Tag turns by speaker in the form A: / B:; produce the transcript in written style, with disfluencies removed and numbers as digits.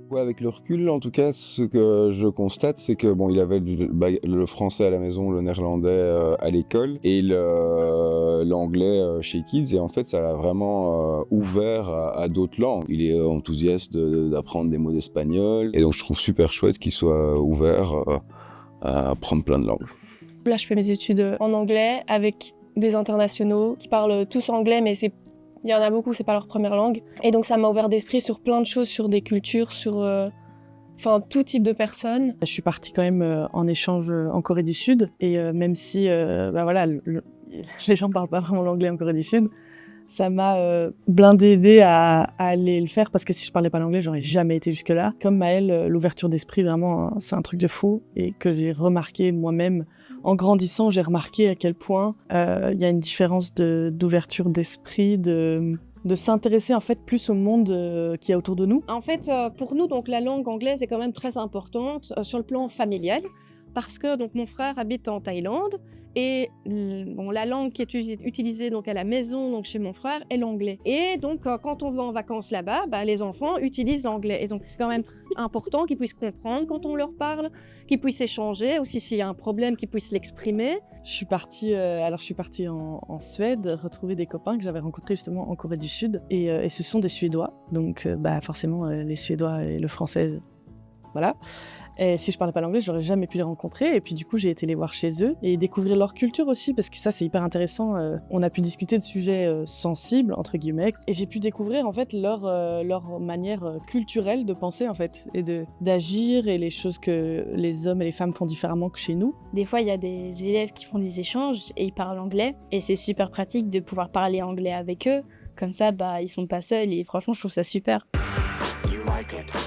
A: Ouais, avec le recul, en tout cas, ce que je constate, c'est que bon, il avait le français à la maison, le néerlandais à l'école et l'anglais chez Kids. Et en fait, ça l'a vraiment ouvert à d'autres langues. Il est enthousiaste d'apprendre des mots d'espagnol. Et donc, je trouve super chouette qu'il soit ouvert à apprendre plein de langues.
B: Là, je fais mes études en anglais avec des internationaux qui parlent tous anglais, mais il y en a beaucoup, c'est pas leur première langue. Et donc ça m'a ouvert d'esprit sur plein de choses, sur des cultures, sur tout type de personnes.
C: Je suis partie quand même en échange en Corée du Sud et même si voilà, les gens parlent pas vraiment l'anglais en Corée du Sud, ça m'a blindé aidé à aller le faire parce que si je parlais pas l'anglais, j'aurais jamais été jusque-là. Comme Maëlle, l'ouverture d'esprit, vraiment, c'est un truc de fou et que j'ai remarqué moi-même. En grandissant, j'ai remarqué à quel point il y a une différence d'ouverture d'esprit, de s'intéresser en fait plus au monde qui est autour de nous.
D: En fait, pour nous, donc la langue anglaise est quand même très importante sur le plan familial parce que donc mon frère habite en Thaïlande et bon, la langue qui est utilisée donc à la maison donc chez mon frère est l'anglais. Et donc quand on va en vacances là-bas, les enfants utilisent l'anglais. Et donc c'est quand même important qu'ils puissent comprendre quand on leur parle, qu'ils puissent échanger, aussi s'il y a un problème, qu'ils puissent l'exprimer.
C: Je suis partie en Suède retrouver des copains que j'avais rencontrés justement en Corée du Sud et ce sont des Suédois. Donc forcément les Suédois et le français, voilà. Et si je parlais pas l'anglais, j'aurais jamais pu les rencontrer. Et puis du coup, j'ai été les voir chez eux et découvrir leur culture aussi, parce que ça, c'est hyper intéressant. On a pu discuter de sujets sensibles, entre guillemets, et j'ai pu découvrir en fait leur manière culturelle de penser en fait, et d'agir, et les choses que les hommes et les femmes font différemment que chez nous.
E: Des fois, il y a des élèves qui font des échanges et ils parlent anglais, et c'est super pratique de pouvoir parler anglais avec eux. Comme ça, ils sont pas seuls et franchement, je trouve ça super.
F: You like it.